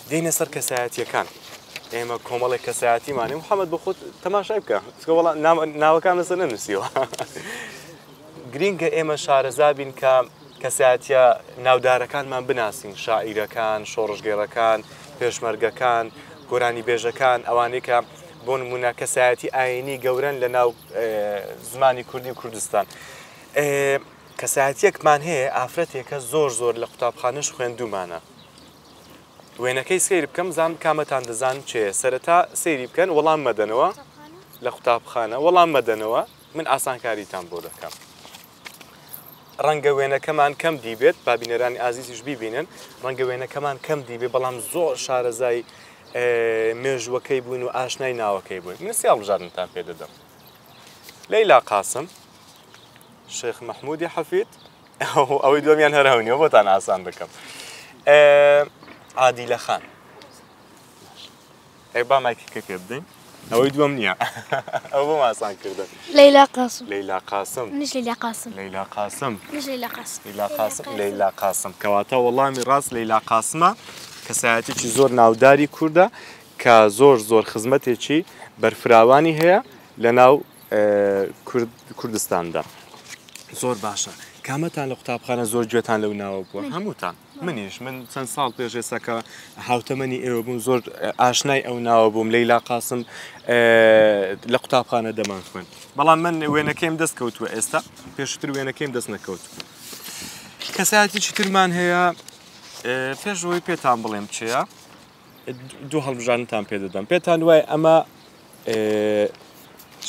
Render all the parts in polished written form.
دێنە سەر کەسایەتیەکان ئێمە کۆمەڵێک کەسایەتیمانێ محەممەد بخۆت تەماشای بکە ناوەکان لەسەر نەنووسیەوە گرینگە ئێمە شارەزا بین کە کەسایەتیە ناودارەکانمان بناسین شاعیرەکان شۆڕژگێڕەکان پێشمەرگەکان گۆرانی بێژەکان ئەوانەی کە بۆ نمونە کەسایەتی ئاینی گەورن لە ناو زمانی کوردی و کوردستان کەسایەتیەکمان هەیە ئافرەتێکە زۆر لە قوتابخانەش خوێندومانە وێنەکەی سەیری بکەم زان کامەتان دەزان چێ سەرەتا سەیری بکەن وەڵام مەدەنەوە لە قوتابخانە وەڵام مەدەنەوە من ئاسانکاریتان بۆ دەکەم ڕەنگە وێنەکەمان کەم دیبێت بابینەرانی ئازیزیش بیبینن ڕەنگە وێنەکەمان کەم دیبێت بەڵام زۆر شارەزای مێژوەکەی بوون و ئاشنای ناوەکەی بووین من سیاڵ بژارنتان پێ دەدەم لەیلا قاسم شێخ مەحمودی حەفید ئەوەی دووەمیان هەرهەونیەوە بۆتان ئاسان بکەم عادیلە خان ئەی با مایکەکە پێ بدەین ئەوەی دووەم نییە ئەو بۆم ئاسان کردن لەیلا قاسم لەیلا قاسم منیش لەیلا قاسم لەیلا قاسم منیش لەیلا قاسم لەیلا قاسم لەیلا قاسم کەواتە وەڵامی ڕاست لەیلا قاسمە کەسایەتێکی زۆر ناوداری کووردە کە زۆر خزمەتێکی بەرفراوانی هەیە لە ناو کوردستاندا زۆر باشە کامەتان لە قوتابخانە زۆر گوێتان لەو ناوە بووە هەمووتان منیش من چەند ساڵ پێش ئێستا هاوتەمەنی ئێوە بووم زۆر ئاشنای ئەو ناوە بووم لەیلا قاسم لە قوتابخانە دەمان خوێن بەڵام من وێنەکەیم دەست کەوتووە ئێستا پێشتر وێنەکەیم دەست نەکەوت کەسایەتێکی ترمان هەیە پێشەوەی پێتان بڵێم چێە دوو هەڵبژارنتان پێ دەدەم پێتان وایە ئەمە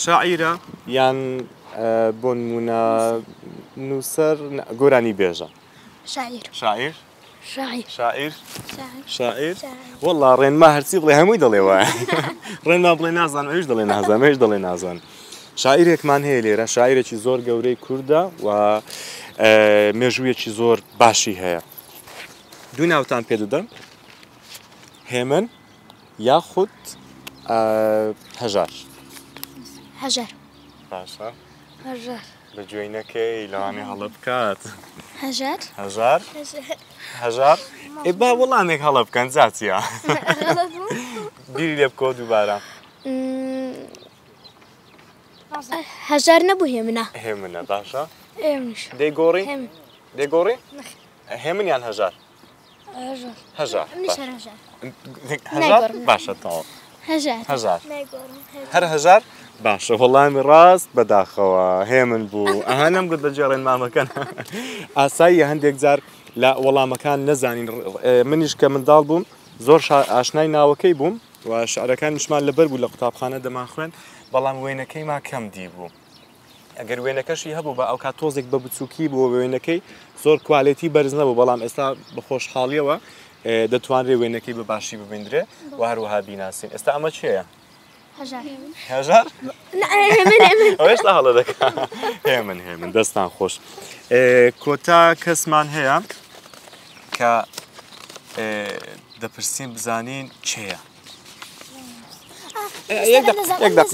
شاعیرە یان بۆ نمونە نووسەر گۆرانی بێژە شاعیر وەڵا ڕێنما هەرچی بڵێ هەمووی دەڵێ وایە ڕێنما بڵێ نازانم ئەوش دەڵێ نازانم ئەوش دەڵێ نازانم شاعیرێکمان هەیە لێرە شاعیرێکی زۆر گەورەی کووردە و مێژوویەکی زۆر باشی هەیە دوو ناوتان پێ دەدەم هێمن یاخود هەژار باشە بە گوێینەکەی لەوانێ هەڵە بکات هەژار ئێ با وەڵامێک هەڵە بکەن جاچیە بیری لێ بکەوە دووبارە هەژار نەبوو هێمنە باشە دەیگۆڕی هێمن یان هەژار هەژار باشە تەواو هەژار هەر هەژار باشە وەڵامی ڕاست بەداخەوە هێمن بوو ئەها نەمگوت بەجێڕێن مامەکەن ئاساییە هەندێک جار لە وەڵامەکان نەزانین منیش کە منداڵ بووم زۆر ئاشنای ناوەکەی بووم و شعرەکان نیشمان لەبەر بوو لە قوتابخانە دەمان خوێن بەڵام وێنەکەی ما کەم دی بوو ئەگەر وێنەکەشی هەبوو بە ئەو کات تۆزێک بە بچووکی بووە وێنەکەی زۆر کوالێتی بەرز نەبوو بەڵام ئێستا بە خۆشحاڵیەوە دەتوانرێ وێنەکەی بە باشی ببیندرێ و هەروەها بیناسین ئێستا ئەمە چێە؟ هەژار؟ ئەوێشتا هەڵە دەکا هێمن دەستان خۆش کۆتا کەسمان هەیە کە دەپرسین بزانین چێە؟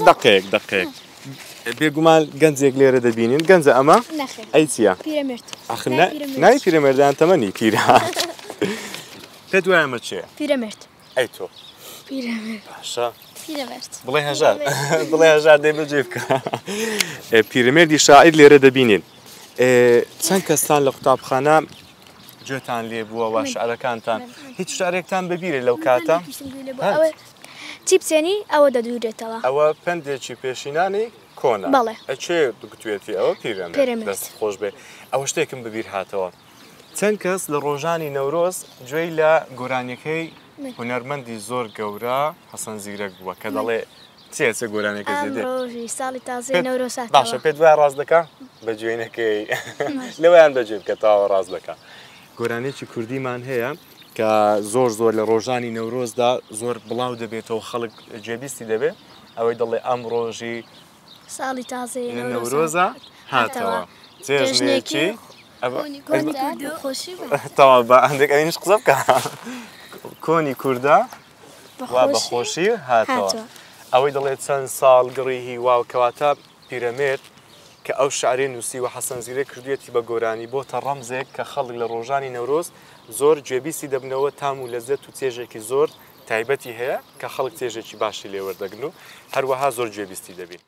دقەیەک بێگومان گەنجێک لێرە دەبینین گەنجە ئەمە ئەی چییە؟ ناوی پیرەمێردیان تەمەنی پیرە پێت وایە ئەمە چێە؟ پیرەمێرد ئەی تۆ باشە بڵێ هەژار دەی بەجێ بکە پیرەمێردی شاعیر لێرە دەبینین چەند کەستان لە قوتابخانە گوێتان لێ بووە و شعرەکانتان هیچ شعرێکتان ببیرێ لەو کاتە؟ چی بچێنی ئەوە دەدوورێتەوە ئەوە پندێکی پێشینانی کۆنا بەڵێ ئەچێ بگوتوێتی ئەوە پیرەمێرد دەست خۆش بێ ئەوە شتێکم ببیر هاتەوە چەند کەس لە ڕۆژانی نەورۆز گوێی لە گۆرانیەکەی هونەرمەندی زۆر گەورە حەسەن زیرەک بووە کە دەڵێ چێ گۆرانێکە زیدێ ساڵی تازەی نەورۆساتەوە باشە پێت وایە ڕاست دەکا بە گوێینەکەی لەوەیان بەجێ بکە تاوە ڕاست دەکا گۆرانێکی کوردیمان هەیە کە زۆر لە ڕۆژانی نەورۆزدا زۆر بڵاو دەبێتەوە خەڵک جێبیستی دەبێت ئەوەی دەڵێ ئەم ڕۆژی ساڵی تازەی نەورۆزە هاتەوە جێژنێکی خۆشی تەوا بە هەندێک ئەوینش قسە بکە کۆنی کووردە وا بەخۆشی هاتەوە ئەوەی دەڵێت چەند ساڵ گڕی هی واو کەواتە پیرەمێرد کە ئەو شعرێ نووسی و حەسەن زیرێ کردوێتی بە گۆرانی بۆتە ڕەمزێک کە خەڵک لە ڕۆژانی نەورۆز زۆر گوێبیستی دەبنەوە تام و لەزەت و چێژێکی زۆر تایبەتی هەیە کە خەڵک چێژێکی باشی لێوەردەگرن و هەروەها زۆر گوێبیستی دەبین.